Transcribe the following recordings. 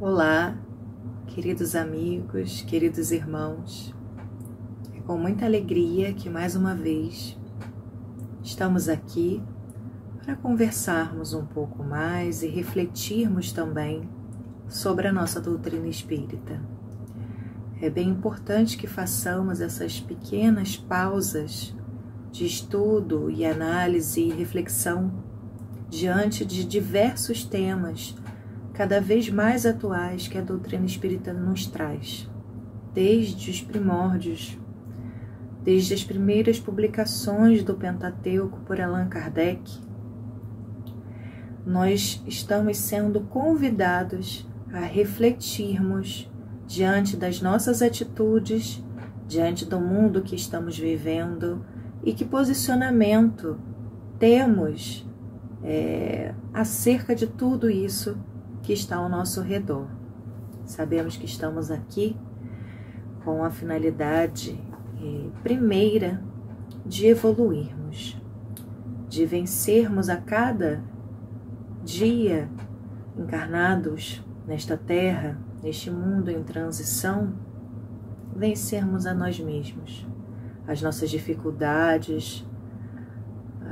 Olá, queridos amigos, queridos irmãos. É com muita alegria que mais uma vez estamos aqui para conversarmos um pouco mais e refletirmos também sobre a nossa doutrina espírita. É bem importante que façamos essas pequenas pausas de estudo e análise e reflexão diante de diversos temas cada vez mais atuais que a doutrina espírita nos traz, desde os primórdios, desde as primeiras publicações do Pentateuco por Allan Kardec. Nós estamos sendo convidados a refletirmos diante das nossas atitudes, diante do mundo que estamos vivendo e que posicionamento temos acerca de tudo isso que está ao nosso redor. Sabemos que estamos aqui com a finalidade primeira de evoluirmos, de vencermos a cada dia encarnados nesta terra, neste mundo em transição, vencermos a nós mesmos, as nossas dificuldades,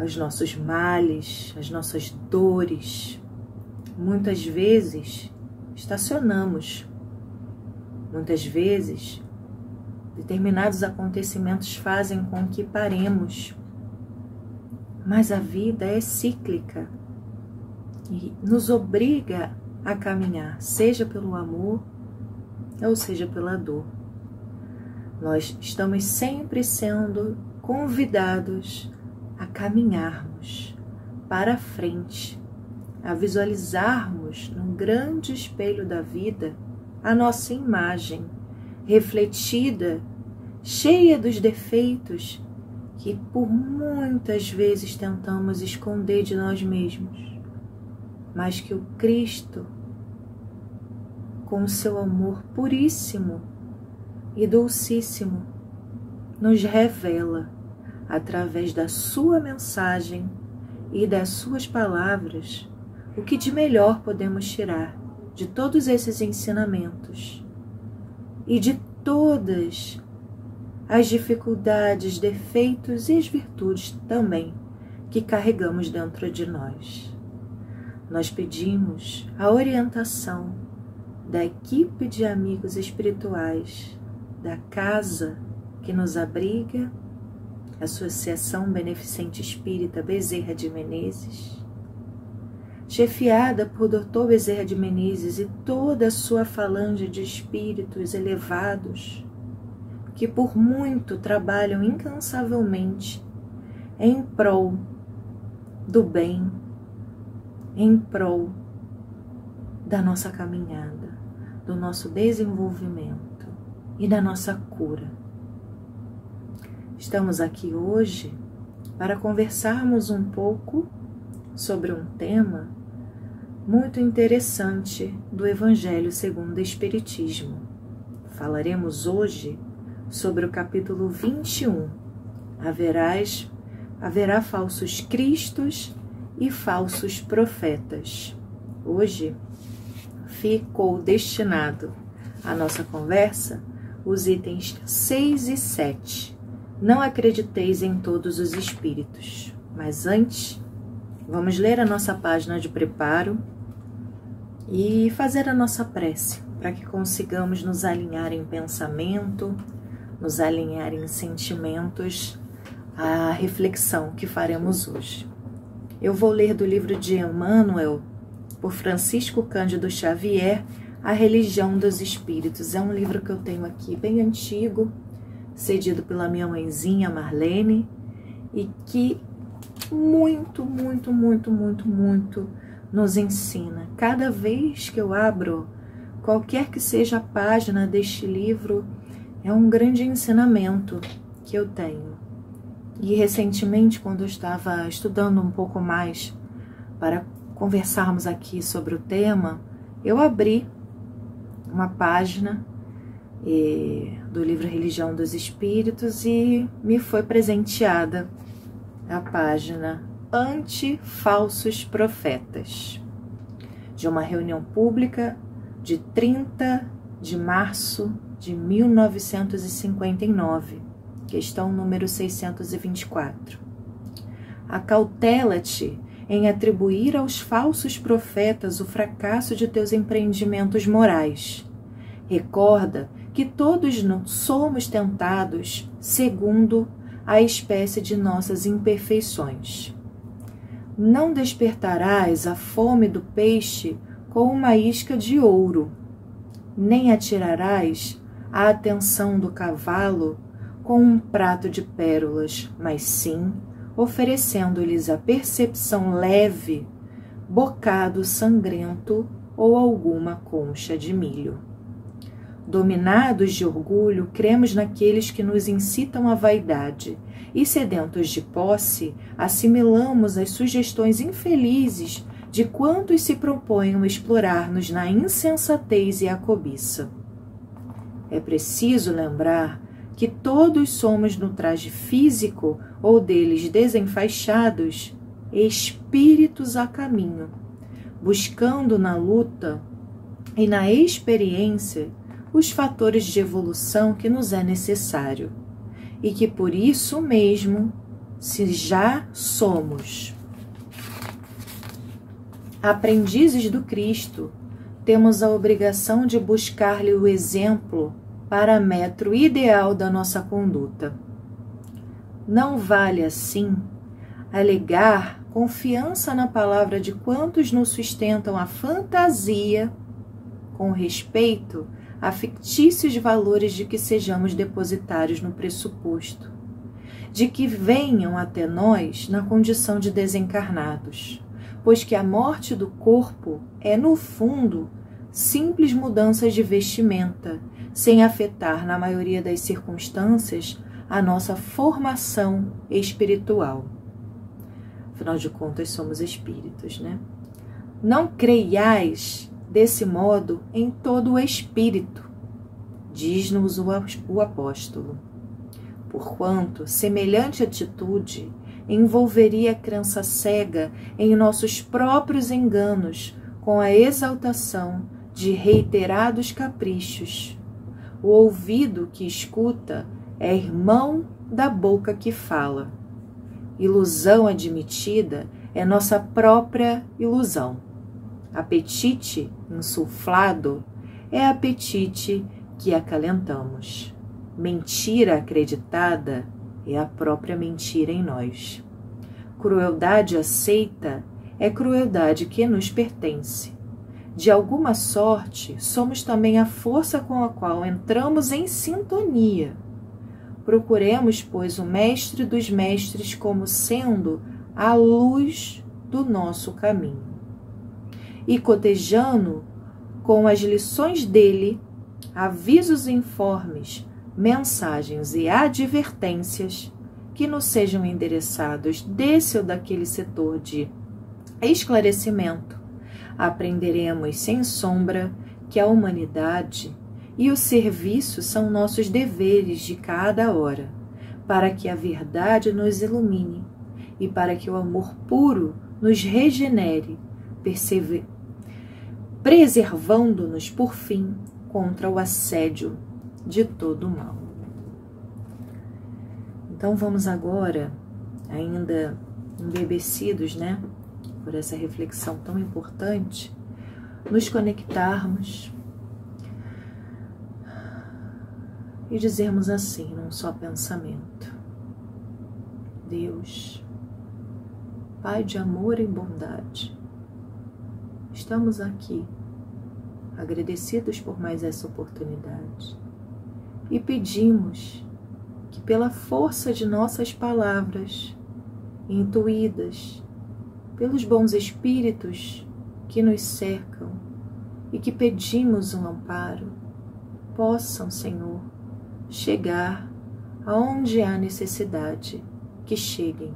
os nossos males, as nossas dores. Muitas vezes estacionamos, muitas vezes determinados acontecimentos fazem com que paremos, mas a vida é cíclica e nos obriga a caminhar, seja pelo amor ou seja pela dor. Nós estamos sempre sendo convidados a caminharmos para frente, a visualizarmos num grande espelho da vida a nossa imagem refletida, cheia dos defeitos que por muitas vezes tentamos esconder de nós mesmos, mas que o Cristo, com o seu amor puríssimo e dulcíssimo, nos revela através da sua mensagem e das suas palavras o que de melhor podemos tirar de todos esses ensinamentos e de todas as dificuldades, defeitos e as virtudes também que carregamos dentro de nós. Nós pedimos a orientação da equipe de amigos espirituais da casa que nos abriga, a Associação Beneficente Espírita Bezerra de Menezes, chefiada por Dr. Bezerra de Menezes e toda a sua falange de espíritos elevados, que por muito trabalham incansavelmente em prol do bem, em prol da nossa caminhada, do nosso desenvolvimento e da nossa cura. Estamos aqui hoje para conversarmos um pouco sobre um tema muito interessante do Evangelho segundo o Espiritismo. Falaremos hoje sobre o capítulo 21. Haverá falsos cristos e falsos profetas. Hoje ficou destinado à nossa conversa os itens 6 e 7. Não acrediteis em todos os espíritos. Mas antes, vamos ler a nossa página de preparo e fazer a nossa prece para que consigamos nos alinhar em pensamento, nos alinhar em sentimentos à reflexão que faremos hoje. Eu vou ler do livro de Emmanuel, por Francisco Cândido Xavier, A Religião dos Espíritos. É um livro que eu tenho aqui bem antigo, cedido pela minha mãezinha Marlene, e que muito nos ensina. Cada vez que eu abro qualquer que seja a página deste livro, é um grande ensinamento que eu tenho. E recentemente, quando eu estava estudando um pouco mais para conversarmos aqui sobre o tema, eu abri uma página do livro Religião dos Espíritos e me foi presenteada a página Anti-Falsos Profetas, de uma reunião pública de 30 de março de 1959, questão número 624. Acautela-te em atribuir aos falsos profetas o fracasso de teus empreendimentos morais. Recorda que todos somos tentados segundo a espécie de nossas imperfeições. Não despertarás a fome do peixe com uma isca de ouro, nem atirarás a atenção do cavalo com um prato de pérolas, mas sim oferecendo-lhes a percepção leve, bocado sangrento ou alguma concha de milho. Dominados de orgulho, cremos naqueles que nos incitam à vaidade e, sedentos de posse, assimilamos as sugestões infelizes de quantos se propõem explorar-nos na insensatez e a cobiça. É preciso lembrar que todos somos no traje físico ou deles desenfaixados, espíritos a caminho, buscando na luta e na experiência os fatores de evolução que nos é necessário, e que por isso mesmo, se já somos aprendizes do Cristo, temos a obrigação de buscar-lhe o exemplo parâmetro ideal da nossa conduta. Não vale, assim, alegar confiança na palavra de quantos nos sustentam a fantasia com respeito a fictícios valores de que sejamos depositários no pressuposto, de que venham até nós na condição de desencarnados, pois que a morte do corpo é, no fundo, simples mudanças de vestimenta, sem afetar, na maioria das circunstâncias, a nossa formação espiritual. Afinal de contas, somos espíritos, né? Não creiais, desse modo, em todo o espírito, diz-nos o apóstolo, porquanto semelhante atitude envolveria a crença cega em nossos próprios enganos com a exaltação de reiterados caprichos. O ouvido que escuta é irmão da boca que fala. Ilusão admitida é nossa própria ilusão. Apetite insuflado é apetite que acalentamos. Mentira acreditada é a própria mentira em nós. Crueldade aceita é crueldade que nos pertence. De alguma sorte, somos também a força com a qual entramos em sintonia. Procuremos, pois, o mestre dos mestres como sendo a luz do nosso caminho. E cotejando com as lições dele, avisos informes, mensagens e advertências que nos sejam endereçados desse ou daquele setor de esclarecimento, aprenderemos sem sombra que a humanidade e o serviço são nossos deveres de cada hora, para que a verdade nos ilumine e para que o amor puro nos regenere, preservando-nos, por fim, contra o assédio de todo o mal. Então vamos agora, ainda embebecidos, né, por essa reflexão tão importante, nos conectarmos e dizermos assim, num só pensamento: Deus, Pai de amor e bondade, estamos aqui, agradecidos por mais essa oportunidade, e pedimos que, pela força de nossas palavras, intuídas pelos bons espíritos que nos cercam e que pedimos um amparo, possam, Senhor, chegar aonde há necessidade que cheguem.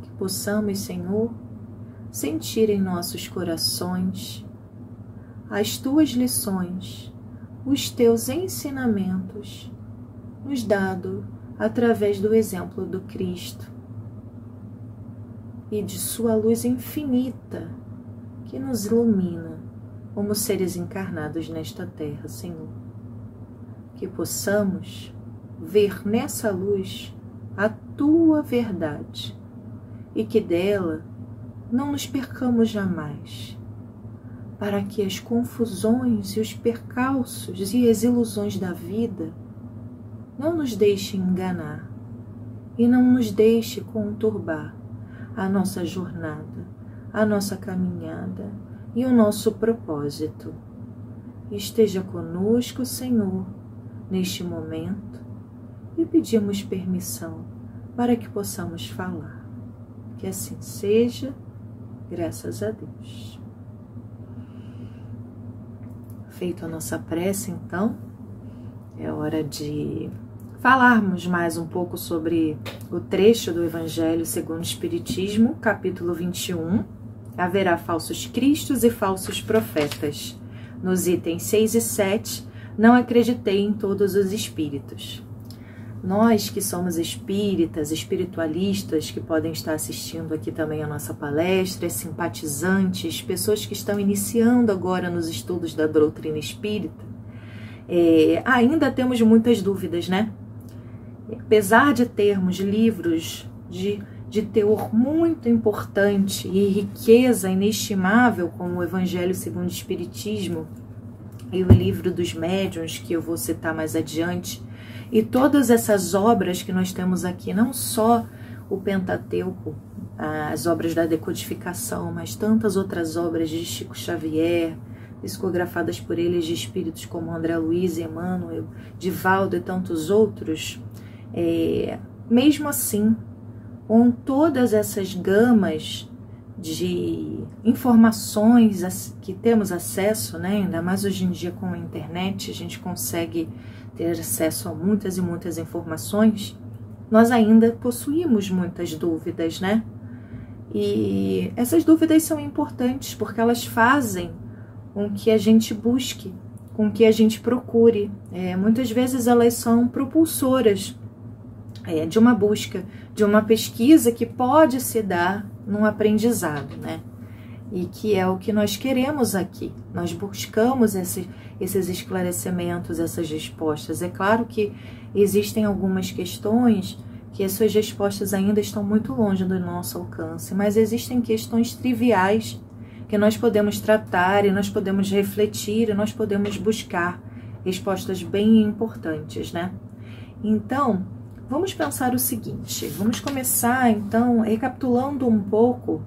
Que possamos, Senhor, sentir em nossos corações as Tuas lições, os Teus ensinamentos, nos dado através do exemplo do Cristo e de sua luz infinita que nos ilumina como seres encarnados nesta terra, Senhor. Que possamos ver nessa luz a Tua verdade e que dela não nos percamos jamais, para que as confusões e os percalços e as ilusões da vida não nos deixem enganar e não nos deixe conturbar a nossa jornada, a nossa caminhada e o nosso propósito. Esteja conosco, Senhor, neste momento, e pedimos permissão para que possamos falar. Que assim seja, graças a Deus. Feita a nossa prece, então, é hora de falarmos mais um pouco sobre o trecho do Evangelho segundo o Espiritismo, capítulo 21. Haverá falsos cristos e falsos profetas. Nos itens 6 e 7, não acreditei em todos os espíritos. Nós que somos espíritas, espiritualistas, que podem estar assistindo aqui também a nossa palestra, simpatizantes, pessoas que estão iniciando agora nos estudos da doutrina espírita, ainda temos muitas dúvidas, né? Apesar de termos livros de teor muito importante e riqueza inestimável, como o Evangelho segundo o Espiritismo e o Livro dos Médiuns, que eu vou citar mais adiante, e todas essas obras que nós temos aqui, não só o Pentateuco, as obras da decodificação, mas tantas outras obras de Chico Xavier, psicografadas por eles de espíritos como André Luiz, Emmanuel, Divaldo e tantos outros, mesmo assim, com todas essas gamas de informações que temos acesso, né? Ainda mais hoje em dia com a internet, a gente consegue ter acesso a muitas e muitas informações, nós ainda possuímos muitas dúvidas, né? E essas dúvidas são importantes porque elas fazem com que a gente busque, com que a gente procure. Muitas vezes elas são propulsoras de uma busca, de uma pesquisa que pode se dar num aprendizado, né? E que é o que nós queremos aqui. Nós buscamos esses esclarecimentos, essas respostas. É claro que existem algumas questões que as suas respostas ainda estão muito longe do nosso alcance, mas existem questões triviais que nós podemos tratar e nós podemos refletir e nós podemos buscar respostas bem importantes, né? Então, vamos pensar o seguinte, vamos começar então recapitulando um pouco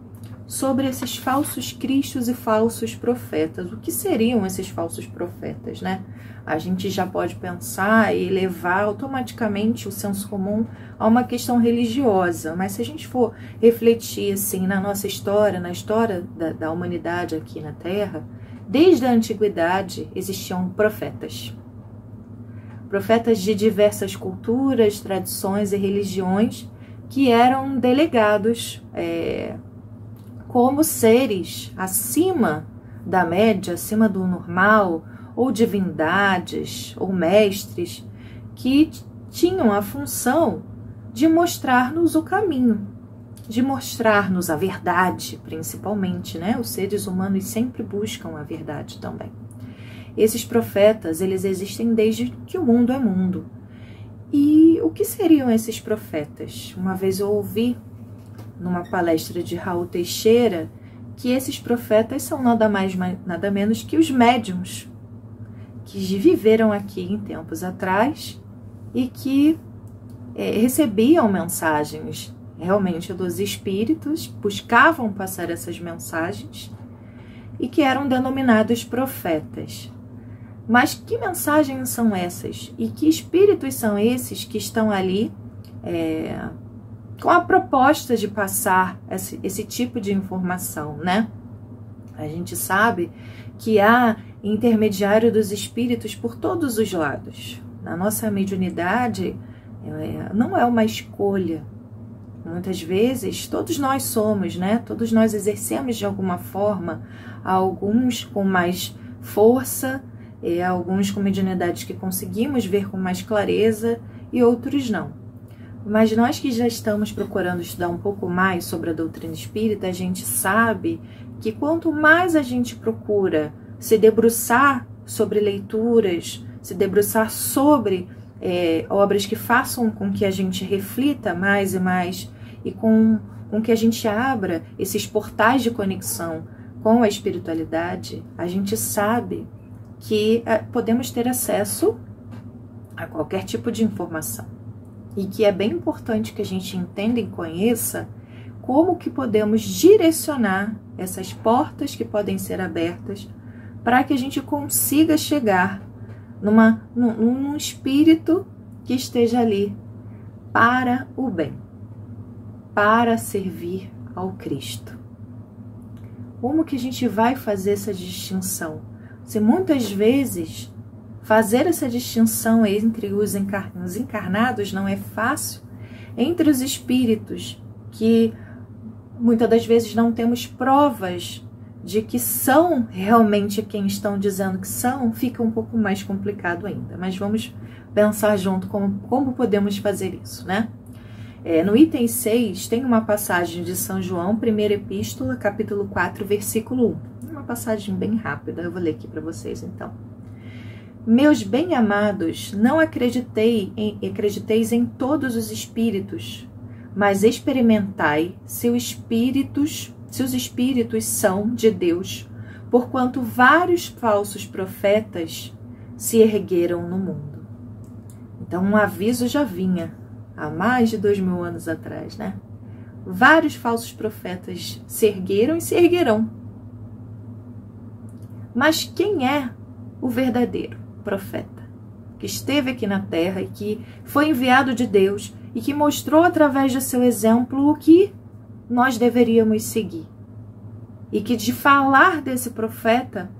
sobre esses falsos cristos e falsos profetas. O que seriam esses falsos profetas, né? A gente já pode pensar e levar automaticamente o senso comum a uma questão religiosa, mas se a gente for refletir assim na nossa história, na história da humanidade aqui na Terra, desde a antiguidade existiam profetas. Profetas de diversas culturas, tradições e religiões que eram delegados como seres acima da média, acima do normal, ou divindades, ou mestres, que tinham a função de mostrar-nos o caminho, de mostrar-nos a verdade, principalmente, né? Os seres humanos sempre buscam a verdade também. Esses profetas, eles existem desde que o mundo é mundo. E o que seriam esses profetas? Uma vez eu ouvi numa palestra de Raul Teixeira, que esses profetas são nada mais, nada menos que os médiuns, que viveram aqui em tempos atrás e que recebiam mensagens realmente dos espíritos, buscavam passar essas mensagens e que eram denominados profetas. Mas que mensagens são essas? E que espíritos são esses que estão ali com a proposta de passar esse tipo de informação, né? A gente sabe que há intermediário dos espíritos por todos os lados. Na nossa mediunidade, não é uma escolha. Muitas vezes, todos nós somos, né? Todos nós exercemos de alguma forma, alguns com mais força, alguns com mediunidades que conseguimos ver com mais clareza e outros não. Mas nós que já estamos procurando estudar um pouco mais sobre a doutrina espírita, a gente sabe que quanto mais a gente procura se debruçar sobre leituras, se debruçar sobre obras que façam com que a gente reflita mais e mais e com que a gente abra esses portais de conexão com a espiritualidade, a gente sabe que podemos ter acesso a qualquer tipo de informação. E que é bem importante que a gente entenda e conheça como que podemos direcionar essas portas que podem ser abertas para que a gente consiga chegar num espírito que esteja ali para o bem, para servir ao Cristo. Como que a gente vai fazer essa distinção? Se muitas vezes fazer essa distinção entre os encarnados não é fácil, entre os espíritos que muitas das vezes não temos provas de que são realmente quem estão dizendo que são, fica um pouco mais complicado ainda. Mas vamos pensar junto como podemos fazer isso, né? No item 6 tem uma passagem de São João, primeira epístola, capítulo 4, versículo 1. Uma passagem bem rápida, eu vou ler aqui para vocês então. Meus bem-amados, não acrediteis em todos os espíritos, mas experimentai se os espíritos são de Deus, porquanto vários falsos profetas se ergueram no mundo. Então, um aviso já vinha há mais de 2000 anos atrás, né? Vários falsos profetas se ergueram e se erguerão. Mas quem é o verdadeiro profeta? Que esteve aqui na Terra e que foi enviado de Deus e que mostrou através de seu exemplo o que nós deveríamos seguir. E que de falar desse profeta,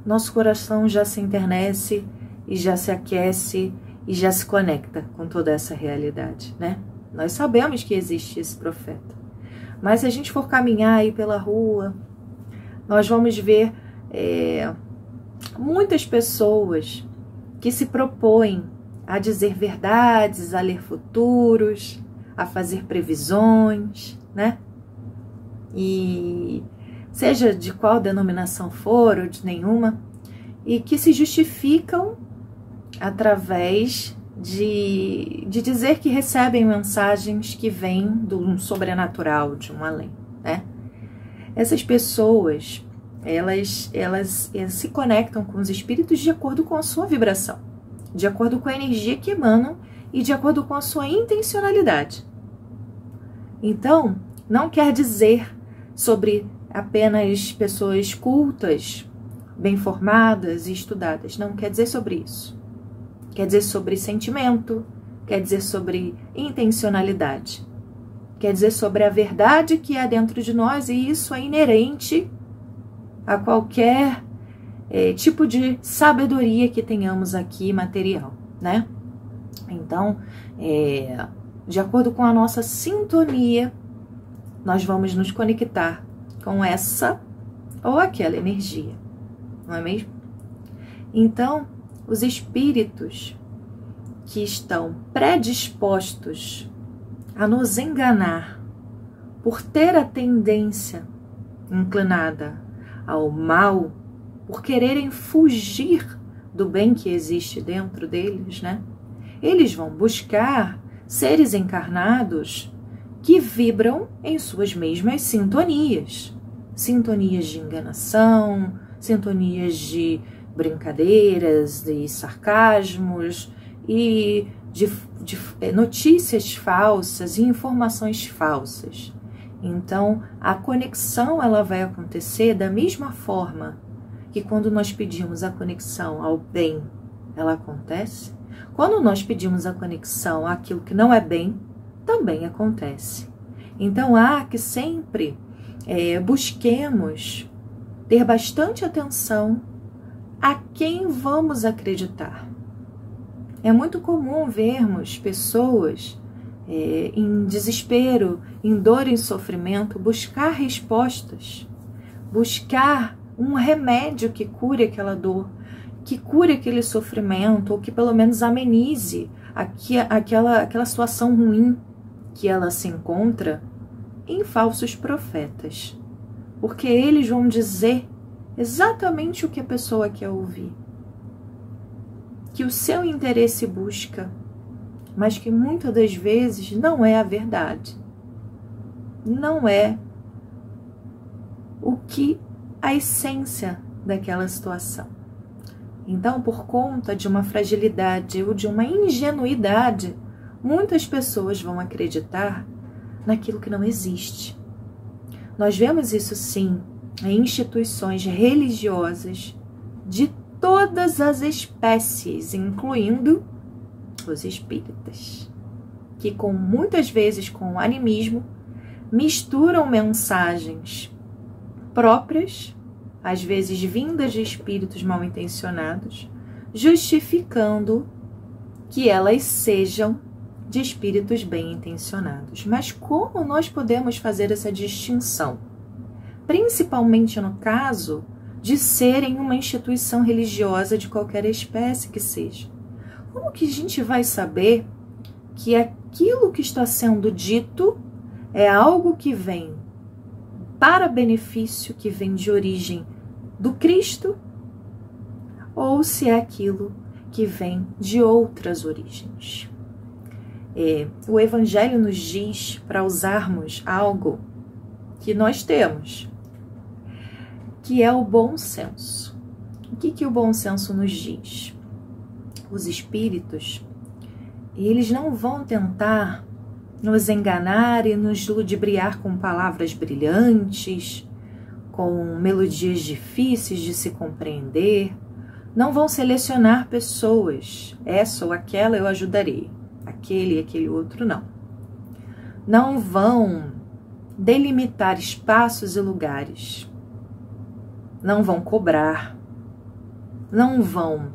nosso coração já se enternece e já se aquece e já se conecta com toda essa realidade, né? Nós sabemos que existe esse profeta. Mas se a gente for caminhar aí pela rua, nós vamos ver muitas pessoas que se propõem a dizer verdades, a ler futuros, a fazer previsões, né? E seja de qual denominação for ou de nenhuma, e que se justificam através de dizer que recebem mensagens que vêm do sobrenatural, de um além, né? Essas pessoas, elas se conectam com os espíritos de acordo com a sua vibração, de acordo com a energia que emanam e de acordo com a sua intencionalidade. Então, não quer dizer sobre apenas pessoas cultas, bem formadas e estudadas. Não quer dizer sobre isso. Quer dizer sobre sentimento, quer dizer sobre intencionalidade. Quer dizer sobre a verdade que há dentro de nós, e isso é inerente a qualquer tipo de sabedoria que tenhamos aqui material, né? Então, de acordo com a nossa sintonia, nós vamos nos conectar com essa ou aquela energia, não é mesmo? Então, os espíritos que estão predispostos a nos enganar por ter a tendência inclinada ao mal, por quererem fugir do bem que existe dentro deles, né? Eles vão buscar seres encarnados que vibram em suas mesmas sintonias. Sintonias de enganação, sintonias de brincadeiras, de sarcasmos e de notícias falsas e informações falsas. Então, a conexão ela vai acontecer da mesma forma que quando nós pedimos a conexão ao bem, ela acontece. Quando nós pedimos a conexão àquilo que não é bem, também acontece. Então, há que sempre busquemos ter bastante atenção a quem vamos acreditar. É muito comum vermos pessoas em desespero, em dor e em sofrimento, buscar respostas, buscar um remédio que cure aquela dor, que cure aquele sofrimento, ou que pelo menos amenize aquela situação ruim que ela se encontra, em falsos profetas. Porque eles vão dizer exatamente o que a pessoa quer ouvir, que o seu interesse busca, mas que muitas das vezes não é a verdade, não é o que a essência daquela situação. Então, por conta de uma fragilidade ou de uma ingenuidade, muitas pessoas vão acreditar naquilo que não existe. Nós vemos isso sim em instituições religiosas de todas as espécies, incluindo os espíritas, que muitas vezes com o animismo misturam mensagens próprias, às vezes vindas de espíritos mal intencionados, justificando que elas sejam de espíritos bem intencionados. Mas como nós podemos fazer essa distinção? Principalmente no caso de serem uma instituição religiosa de qualquer espécie que seja. Como que a gente vai saber que aquilo que está sendo dito é algo que vem para benefício, que vem de origem do Cristo, ou se é aquilo que vem de outras origens? O Evangelho nos diz para usarmos algo que nós temos, que é o bom senso. O que o bom senso nos diz? Os espíritos, eles não vão tentar nos enganar e nos ludibriar com palavras brilhantes, com melodias difíceis de se compreender. Não vão selecionar pessoas, essa ou aquela eu ajudarei, aquele e aquele outro não. Não vão delimitar espaços e lugares, não vão cobrar, não vão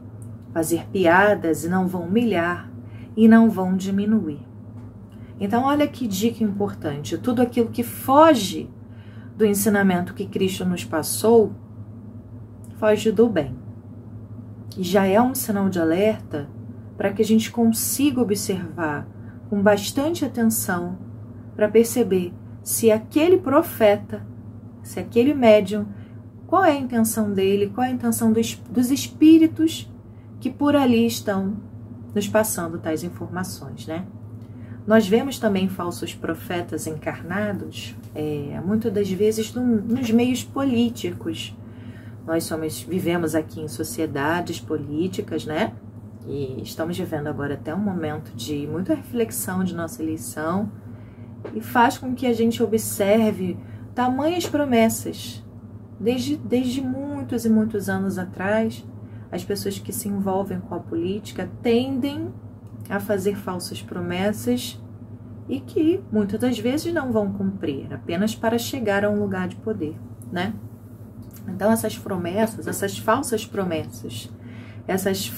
fazer piadas e não vão humilhar e não vão diminuir. Então olha que dica importante, tudo aquilo que foge do ensinamento que Cristo nos passou, foge do bem. E já é um sinal de alerta para que a gente consiga observar com bastante atenção para perceber se aquele profeta, se aquele médium, qual é a intenção dele, qual é a intenção dos espíritos que por ali estão nos passando tais informações, né? Nós vemos também falsos profetas encarnados, muitas das vezes nos meios políticos. Nós vivemos aqui em sociedades políticas, né? E estamos vivendo agora até um momento de muita reflexão de nossa eleição e faz com que a gente observe tamanhas promessas. Desde muitos e muitos anos atrás, as pessoas que se envolvem com a política tendem a fazer falsas promessas e que muitas das vezes não vão cumprir, apenas para chegar a um lugar de poder, né? Então essas promessas, essas falsas promessas, essas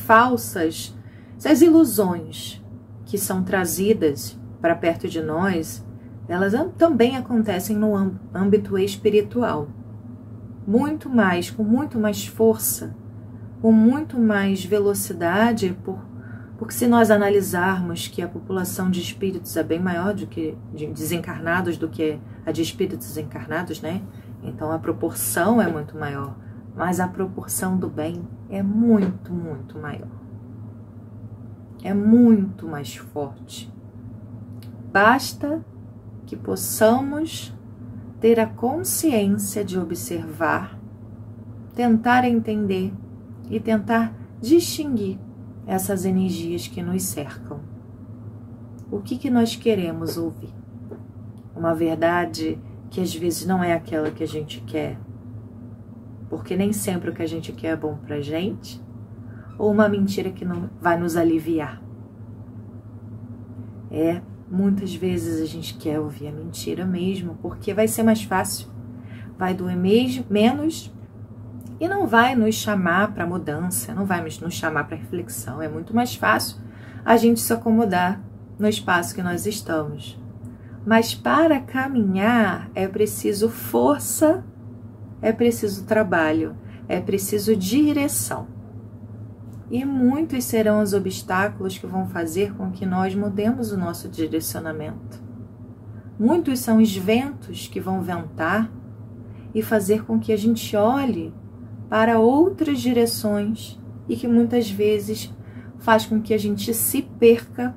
ilusões que são trazidas para perto de nós, elas também acontecem no âmbito espiritual. Com muito mais força, com muito mais velocidade, porque se nós analisarmos que a população de espíritos é bem maior do que de desencarnados do que a de espíritos encarnados, né? Então a proporção é muito maior, mas a proporção do bem é muito, muito maior. É muito mais forte. Basta que possamos ter a consciência de observar, tentar entender e tentar distinguir essas energias que nos cercam. O que nós queremos ouvir? Uma verdade que às vezes não é aquela que a gente quer, porque nem sempre o que a gente quer é bom pra gente, ou uma mentira que não vai nos aliviar. Muitas vezes a gente quer ouvir a mentira mesmo, porque vai ser mais fácil, vai doer menos e não vai nos chamar para mudança, não vai nos chamar para reflexão. É muito mais fácil a gente se acomodar no espaço que nós estamos. Mas para caminhar é preciso força, é preciso trabalho, é preciso direção. E muitos serão os obstáculos que vão fazer com que nós mudemos o nosso direcionamento. Muitos são os ventos que vão ventar e fazer com que a gente olhe para outras direções e que muitas vezes faz com que a gente se perca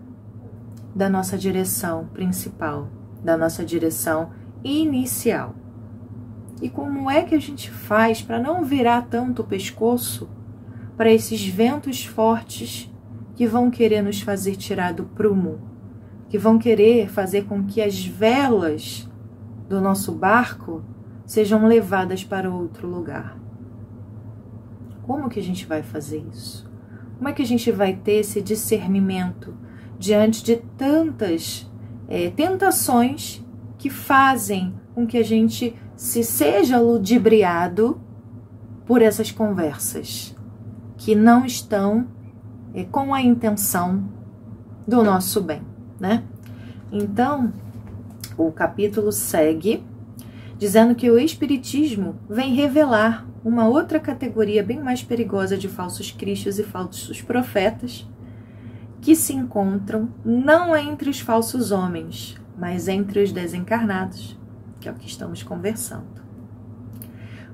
da nossa direção principal, da nossa direção inicial. E como é que a gente faz para não virar tanto o pescoço para esses ventos fortes que vão querer nos fazer tirar do prumo, que vão querer fazer com que as velas do nosso barco sejam levadas para outro lugar? Como que a gente vai fazer isso? Como é que a gente vai ter esse discernimento diante de tantas tentações que fazem com que a gente seja ludibriado por essas conversas que não estão com a intenção do nosso bem, né? Então, o capítulo segue dizendo que o Espiritismo vem revelar uma outra categoria bem mais perigosa de falsos cristos e falsos profetas que se encontram não entre os falsos homens, mas entre os desencarnados, que é o que estamos conversando.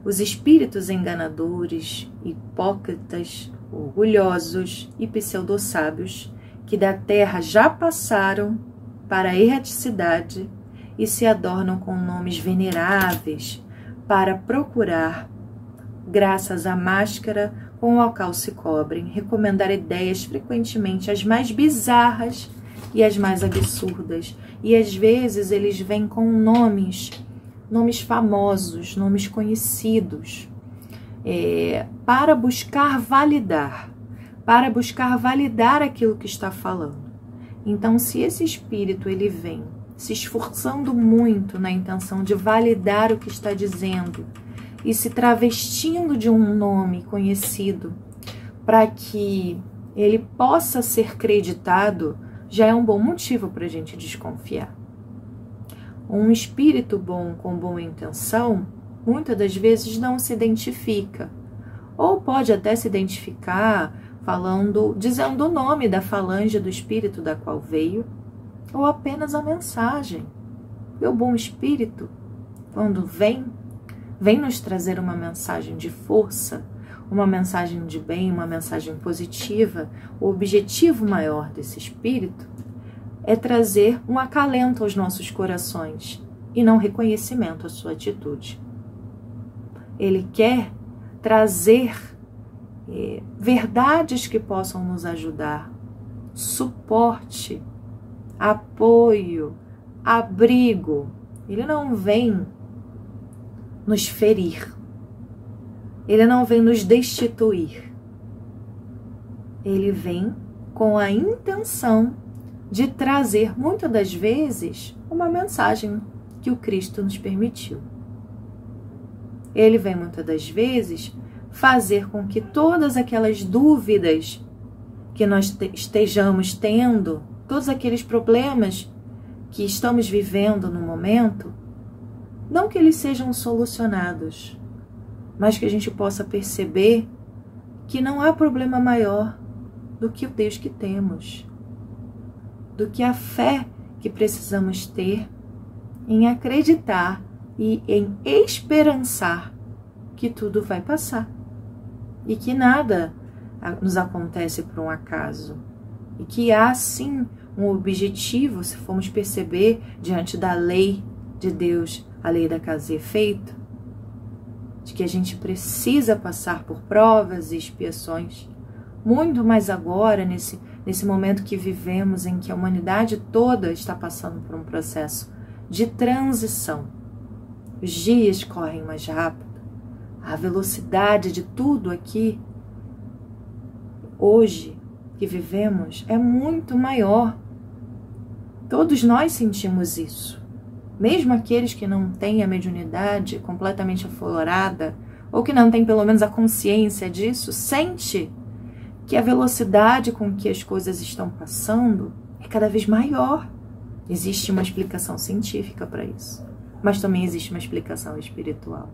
Os espíritos enganadores, hipócritas, orgulhosos e pseudo-sábios que da terra já passaram para a erraticidade e se adornam com nomes veneráveis para procurar, graças à máscara com a qual se cobrem, recomendar ideias frequentemente as mais bizarras e as mais absurdas. E às vezes eles vêm com nomes famosos, nomes conhecidos, para buscar validar aquilo que está falando. Então, se esse espírito ele vem se esforçando muito na intenção de validar o que está dizendo e se travestindo de um nome conhecido para que ele possa ser creditado, já é um bom motivo para a gente desconfiar. Um espírito bom com boa intenção, muitas das vezes não se identifica, ou pode até se identificar dizendo o nome da falange do espírito da qual veio, ou apenas a mensagem. E o bom espírito, quando vem nos trazer uma mensagem de força, uma mensagem de bem, uma mensagem positiva. O objetivo maior desse espírito é trazer um acalento aos nossos corações e não reconhecimento à sua atitude. Ele quer trazer verdades que possam nos ajudar, suporte, apoio, abrigo. Ele não vem nos ferir, ele não vem nos destituir, ele vem com a intenção de trazer, muitas das vezes, uma mensagem que o Cristo nos permitiu. Ele vem, muitas das vezes, fazer com que todas aquelas dúvidas que nós estejamos tendo, todos aqueles problemas que estamos vivendo no momento, não que eles sejam solucionados, mas que a gente possa perceber que não há problema maior do que o Deus que temos, do que a fé que precisamos ter em acreditar e em esperançar que tudo vai passar e que nada nos acontece por um acaso e que há sim um objetivo, se formos perceber diante da lei de Deus, a lei da causa e efeito, de que a gente precisa passar por provas e expiações, muito mais agora nesse momento que vivemos, em que a humanidade toda está passando por um processo de transição. Os dias correm mais rápido, a velocidade de tudo aqui, hoje, que vivemos, é muito maior. Todos nós sentimos isso. Mesmo aqueles que não têm a mediunidade completamente aflorada, ou que não têm pelo menos a consciência disso, sente que a velocidade com que as coisas estão passando é cada vez maior. Existe uma explicação científica para isso, mas também existe uma explicação espiritual.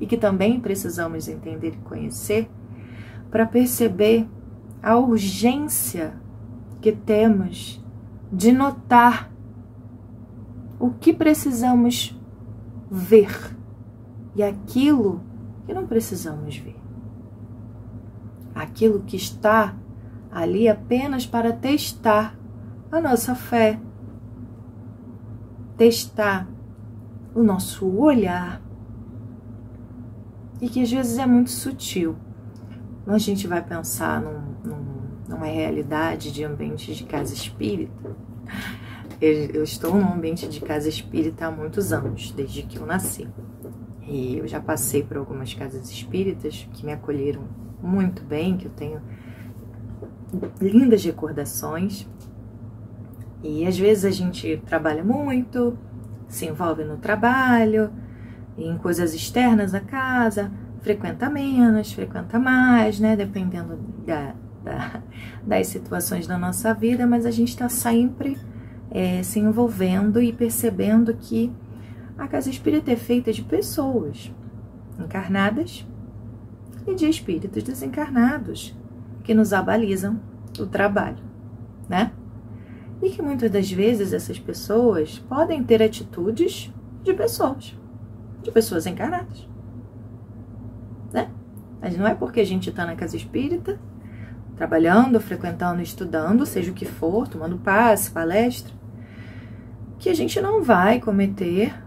E que também precisamos entender e conhecer para perceber a urgência que temos de notar o que precisamos ver e aquilo que não precisamos ver. Aquilo que está ali apenas para testar a nossa fé, testar o nosso olhar, e que às vezes é muito sutil. Quando a gente vai pensar numa realidade de ambiente de casa espírita, eu estou num ambiente de casa espírita há muitos anos, desde que eu nasci. E eu já passei por algumas casas espíritas que me acolheram muito bem, que eu tenho lindas recordações. E às vezes a gente trabalha muito, se envolve no trabalho, em coisas externas da casa, frequenta menos, frequenta mais, né? Dependendo das situações da nossa vida, mas a gente está sempre se envolvendo e percebendo que a casa espírita é feita de pessoas encarnadas e de espíritos desencarnados que nos abalizam o trabalho, né? E que muitas das vezes essas pessoas podem ter atitudes de pessoas encarnadas, né? Mas não é porque a gente está na casa espírita, trabalhando, frequentando, estudando, seja o que for, tomando passe, palestra, que a gente não vai cometer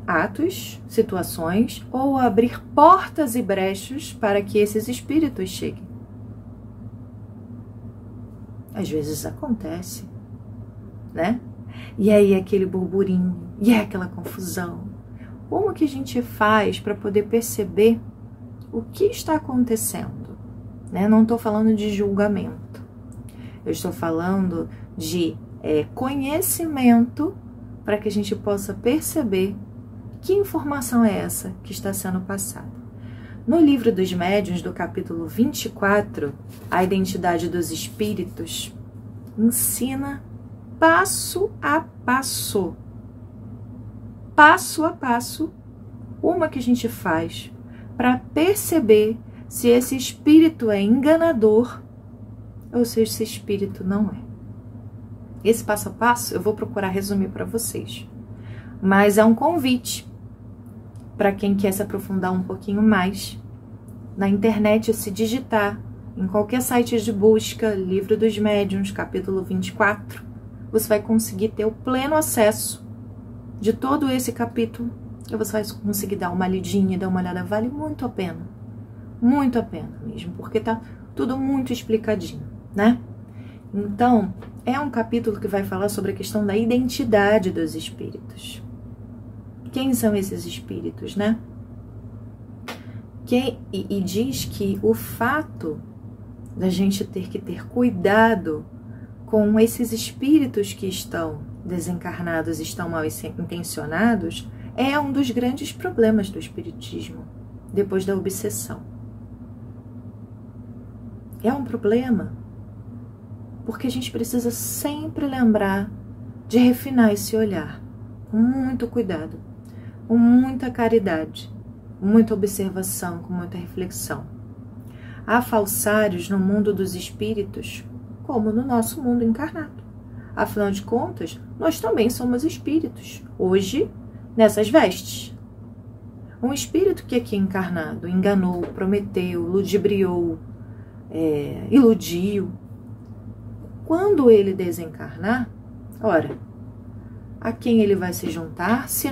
atos, situações ou abrir portas e brechas para que esses espíritos cheguem. Às vezes acontece, né? E aí aquele burburinho, e é aquela confusão. Como que a gente faz para poder perceber o que está acontecendo? Né? Não estou falando de julgamento. Eu estou falando de conhecimento para que a gente possa perceber que informação é essa que está sendo passada. No livro dos médiuns, do capítulo 24, a identidade dos espíritos ensina passo a passo, uma que a gente faz para perceber se esse espírito é enganador ou se esse espírito não é. Esse passo a passo eu vou procurar resumir para vocês, mas é um convite para quem quer se aprofundar um pouquinho mais. Na internet, se digitar em qualquer site de busca, Livro dos Médiuns, capítulo 24, você vai conseguir ter o pleno acesso de todo esse capítulo, e você vai conseguir dar uma lidinha, dar uma olhada, vale muito a pena mesmo, porque tá tudo muito explicadinho, né? Então, é um capítulo que vai falar sobre a questão da identidade dos espíritos. Quem são esses espíritos, né? E diz que o fato da gente ter que ter cuidado com esses espíritos que estão desencarnados, estão mal intencionados, é um dos grandes problemas do espiritismo, depois da obsessão. É um problema, porque a gente precisa sempre lembrar de refinar esse olhar, com muito cuidado, com muita caridade, muita observação, com muita reflexão. Há falsários no mundo dos espíritos, como no nosso mundo encarnado. Afinal de contas, nós também somos espíritos, hoje, nessas vestes. Um espírito que aqui encarnado enganou, prometeu, ludibriou, iludiu. Quando ele desencarnar, ora, a quem ele vai se juntar se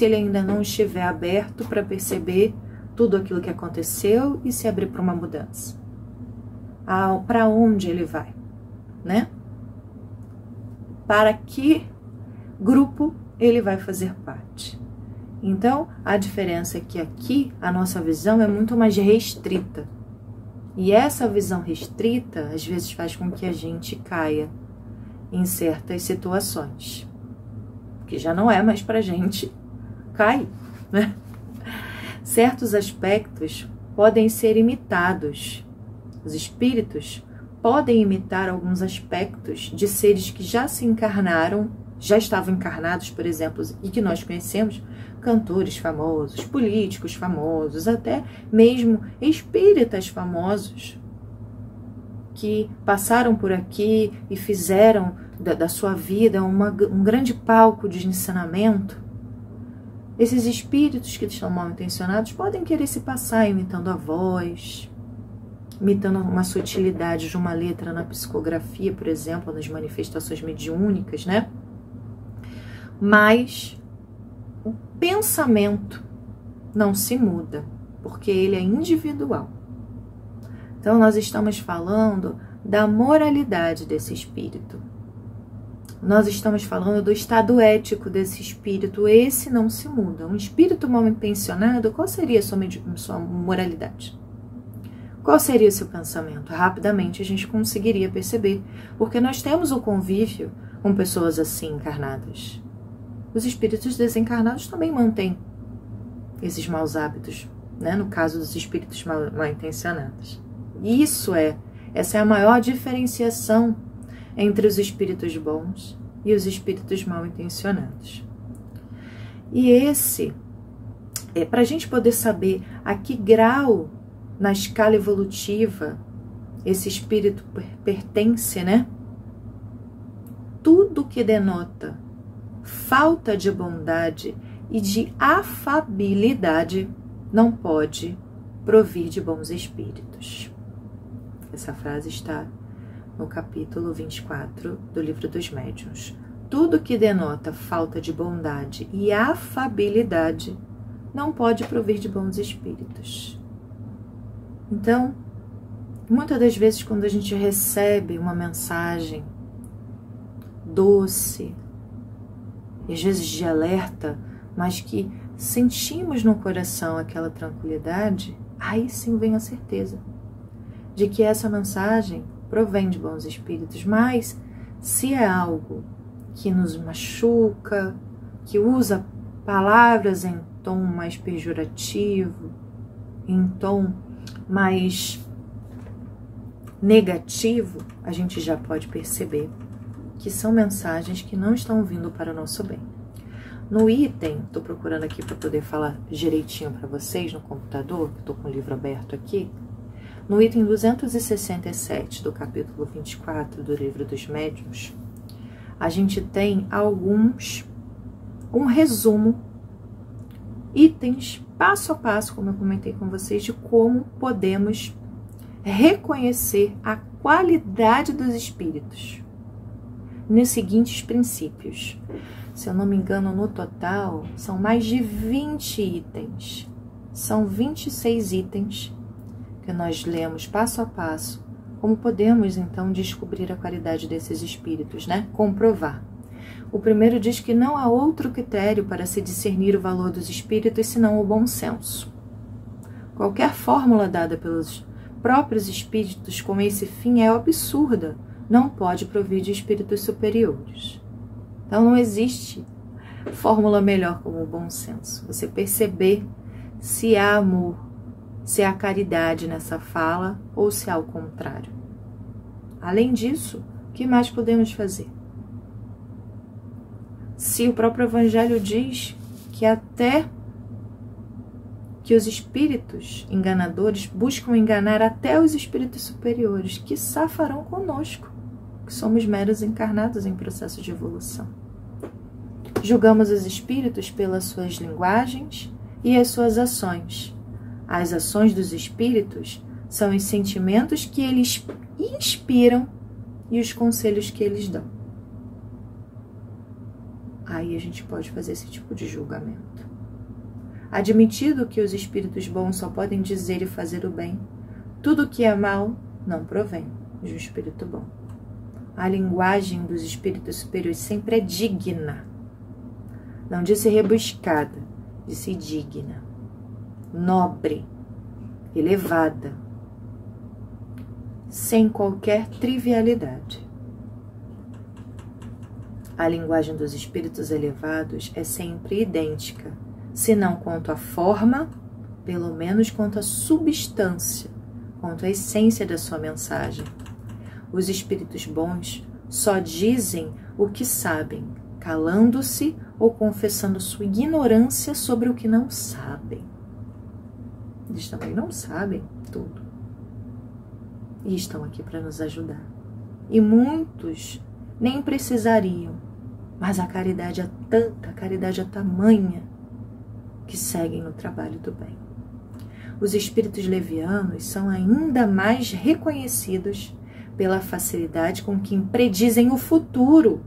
ele ainda não estiver aberto para perceber tudo aquilo que aconteceu e se abrir para uma mudança? Para onde ele vai, né? Para que grupo ele vai fazer parte? Então, a diferença é que aqui a nossa visão é muito mais restrita. E essa visão restrita, às vezes, faz com que a gente caia em certas situações, que já não é mais pra gente cair, né? Certos aspectos podem ser imitados. Os espíritos podem imitar alguns aspectos de seres que já se encarnaram, já estavam encarnados, por exemplo, e que nós conhecemos, cantores famosos, políticos famosos, até mesmo espíritas famosos, que passaram por aqui e fizeram da sua vida um grande palco de ensinamento, Esses espíritos que estão mal intencionados podem querer se passar imitando a voz, imitando uma sutilidade de uma letra na psicografia, por exemplo, nas manifestações mediúnicas, né? Mas o pensamento não se muda, porque ele é individual. Então, nós estamos falando da moralidade desse espírito. Nós estamos falando do estado ético desse espírito. Esse não se muda. Um espírito mal intencionado, qual seria a sua moralidade? Qual seria o seu pensamento? Rapidamente a gente conseguiria perceber, porque nós temos o convívio com pessoas assim encarnadas. Os espíritos desencarnados também mantêm esses maus hábitos, né? No caso dos espíritos mal intencionados. Essa é a maior diferenciação entre os espíritos bons e os espíritos mal intencionados. E para a gente poder saber a que grau na escala evolutiva esse espírito pertence, né? Tudo que denota falta de bondade e de afabilidade não pode provir de bons espíritos. Essa frase está no capítulo 24 do Livro dos Médiuns. Tudo que denota falta de bondade e afabilidade não pode provir de bons espíritos. Então, muitas das vezes quando a gente recebe uma mensagem doce, e às vezes de alerta, mas que sentimos no coração aquela tranquilidade, aí sim vem a certeza de que essa mensagem provém de bons espíritos. Mas se é algo que nos machuca, que usa palavras em tom mais pejorativo, em tom mais negativo, a gente já pode perceber que são mensagens que não estão vindo para o nosso bem. No item, estou procurando aqui para poder falar direitinho para vocês no computador, estou com o livro aberto aqui. No item 267 do capítulo 24 do Livro dos Médiuns, a gente tem um resumo, itens passo a passo, como eu comentei com vocês, de como podemos reconhecer a qualidade dos espíritos nos seguintes princípios. Se eu não me engano, no total, são mais de 20 itens. São 26 itens que nós lemos passo a passo. Como podemos, então, descobrir a qualidade desses espíritos, né? Comprovar. O primeiro diz que não há outro critério para se discernir o valor dos espíritos senão o bom senso. Qualquer fórmula dada pelos próprios espíritos com esse fim é absurda, não pode provir de espíritos superiores. Então não existe fórmula melhor como o bom senso. Você perceber se há amor, se há caridade nessa fala ou se há o contrário. Além disso, o que mais podemos fazer? Se o próprio Evangelho diz que até que os espíritos enganadores buscam enganar até os espíritos superiores, que farão conosco, que somos meros encarnados em processo de evolução. Julgamos os espíritos pelas suas linguagens e as suas ações. As ações dos espíritos são os sentimentos que eles inspiram e os conselhos que eles dão. Aí a gente pode fazer esse tipo de julgamento. Admitido que os espíritos bons só podem dizer e fazer o bem, tudo que é mal não provém de um espírito bom. A linguagem dos espíritos superiores sempre é digna. Não disse rebuscada, disse digna, nobre, elevada, sem qualquer trivialidade. A linguagem dos espíritos elevados é sempre idêntica, se não quanto à forma, pelo menos quanto à substância, quanto à essência da sua mensagem. Os espíritos bons só dizem o que sabem, calando-se ou confessando sua ignorância sobre o que não sabem. Eles também não sabem tudo. E estão aqui para nos ajudar. E muitos nem precisariam, mas a caridade é tanta, a caridade é tamanha, que seguem no trabalho do bem. Os espíritos levianos são ainda mais reconhecidos pela facilidade com que predizem o futuro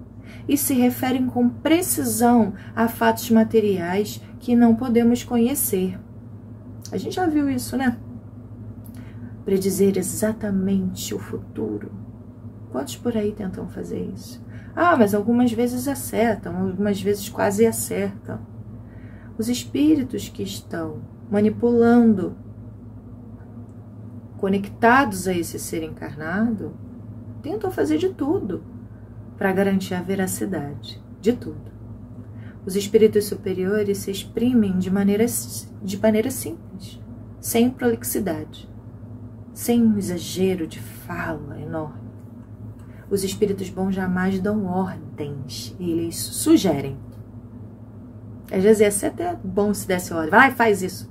e se referem com precisão a fatos materiais que não podemos conhecer. A gente já viu isso, né? Predizer exatamente o futuro. Quantos por aí tentam fazer isso? Ah, mas algumas vezes acertam, algumas vezes quase acertam. Os espíritos que estão manipulando, conectados a esse ser encarnado, tentam fazer de tudo para garantir a veracidade de tudo. Os espíritos superiores se exprimem de maneira simples, sem prolixidade, sem um exagero de fala enorme. Os espíritos bons jamais dão ordens, eles sugerem. Às vezes ia ser até bom se desse ordem. Vai, faz isso.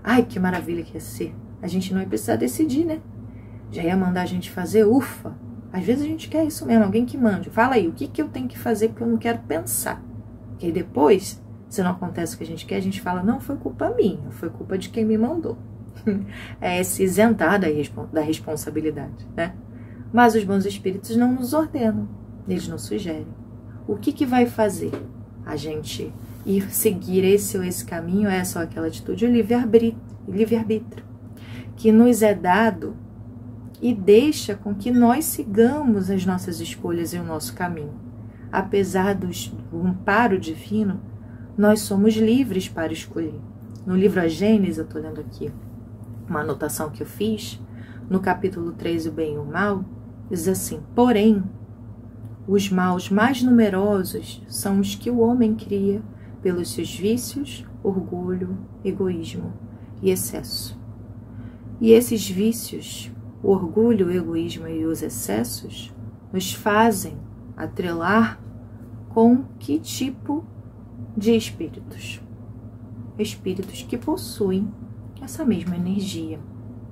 Ai, que maravilha que ia ser. A gente não ia precisar decidir, né? Já ia mandar a gente fazer, ufa. Às vezes a gente quer isso mesmo, alguém que mande. Fala aí, o que eu tenho que fazer porque eu não quero pensar. Porque aí depois, se não acontece o que a gente quer, a gente fala, não, foi culpa minha, foi culpa de quem me mandou. É se isentar da responsabilidade, né? Mas os bons espíritos não nos ordenam, eles nos sugerem. O que vai fazer a gente ir seguir esse ou esse caminho, essa ou aquela atitude? O livre-arbítrio, que nos é dado e deixa com que nós sigamos as nossas escolhas e o nosso caminho. Apesar do amparo divino, nós somos livres para escolher. No livro A Gênese, eu estou lendo aqui uma anotação que eu fiz, no capítulo 3, o bem e o mal, diz assim, porém, os maus mais numerosos são os que o homem cria pelos seus vícios, orgulho, egoísmo e excesso. E esses vícios, o orgulho, o egoísmo e os excessos, nos fazem atrelar com que tipo de espíritos? Espíritos que possuem essa mesma energia,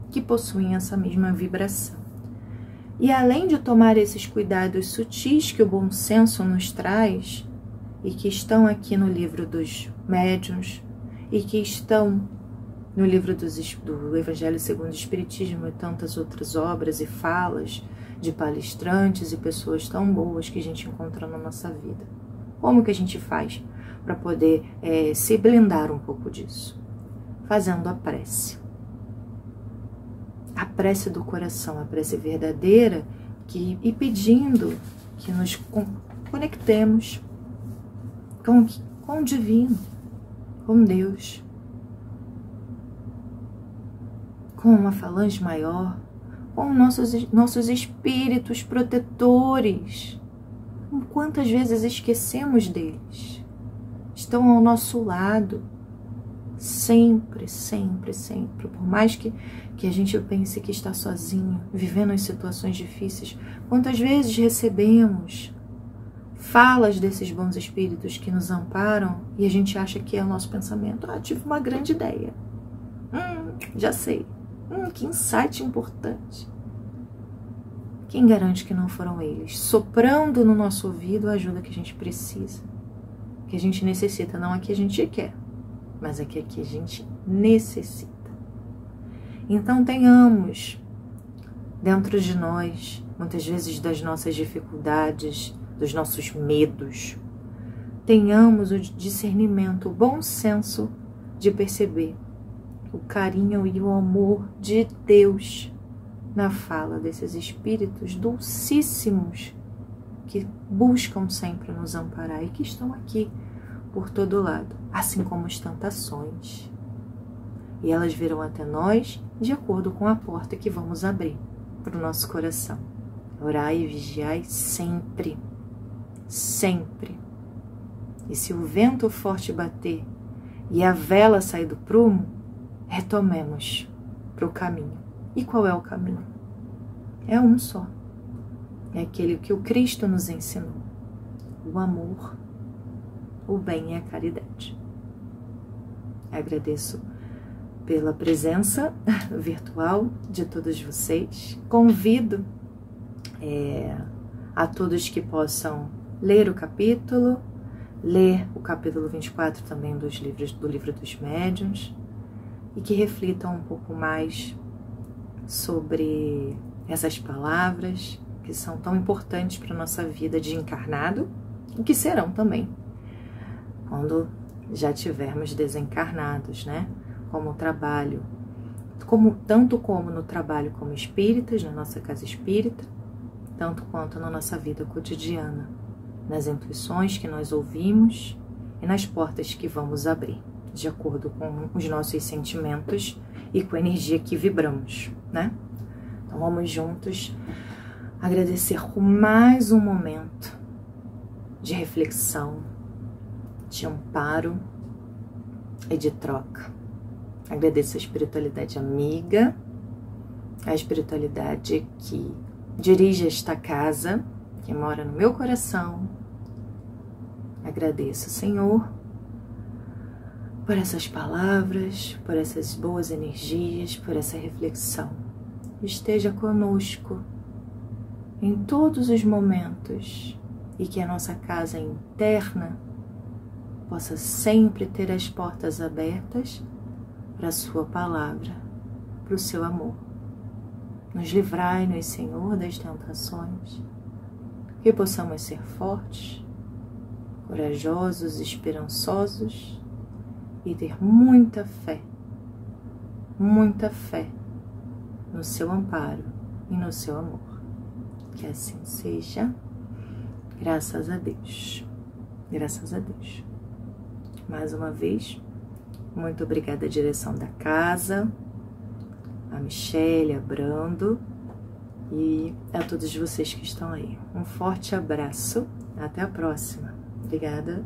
que possuem essa mesma vibração. E além de tomar esses cuidados sutis que o bom senso nos traz, e que estão aqui no livro dos médiuns, e que estão no livro do Evangelho segundo o Espiritismo e tantas outras obras e falas de palestrantes e pessoas tão boas que a gente encontra na nossa vida. Como que a gente faz para poder se blindar um pouco disso? Fazendo a prece. A prece do coração, a prece verdadeira, e pedindo que nos conectemos com o divino, com Deus, com uma falange maior, com nossos espíritos protetores. Quantas vezes esquecemos deles? Estão ao nosso lado, sempre, sempre, sempre. Por mais que a gente pense que está sozinho, vivendo em situações difíceis, quantas vezes recebemos falas desses bons espíritos que nos amparam e a gente acha que é o nosso pensamento. Ah, tive uma grande ideia. Já sei. Que insight importante. Quem garante que não foram eles? Soprando no nosso ouvido a ajuda que a gente precisa, que a gente necessita, não a que a gente quer, mas a que a gente necessita. Então tenhamos dentro de nós, muitas vezes das nossas dificuldades, dos nossos medos, tenhamos o discernimento, o bom senso de perceber o carinho e o amor de Deus na fala desses espíritos dulcíssimos que buscam sempre nos amparar e que estão aqui por todo lado, assim como as tentações. E elas virão até nós de acordo com a porta que vamos abrir para o nosso coração. Orai e vigiai sempre, sempre. E se o vento forte bater e a vela sair do prumo, retomemos para o caminho. E qual é o caminho? É um só. É aquele que o Cristo nos ensinou. O amor, o bem e a caridade. Agradeço pela presença virtual de todos vocês. Convido a todos que possam ler o capítulo, ler o capítulo 24 também do livro dos médiuns e que reflitam um pouco mais sobre essas palavras que são tão importantes para a nossa vida de encarnado e que serão também quando já tivermos desencarnados, né? Como trabalho, tanto como no trabalho como espíritas, na nossa casa espírita, tanto quanto na nossa vida cotidiana, nas intuições que nós ouvimos e nas portas que vamos abrir, de acordo com os nossos sentimentos e com a energia que vibramos, né? Então vamos juntos agradecer por mais um momento de reflexão, de amparo e de troca. Agradeço a espiritualidade amiga, a espiritualidade que dirige esta casa, que mora no meu coração. Agradeço, Senhor, por essas palavras, por essas boas energias, por essa reflexão. Esteja conosco em todos os momentos e que a nossa casa interna possa sempre ter as portas abertas para a sua palavra, para o seu amor. Nos livrai-nos, Senhor, das tentações, que possamos ser fortes, corajosos, esperançosos e ter muita fé no seu amparo e no seu amor. Que assim seja, graças a Deus. Graças a Deus. Mais uma vez, muito obrigada à direção da casa, a Michele, a Brando e a todos vocês que estão aí. Um forte abraço, até a próxima. Obrigada.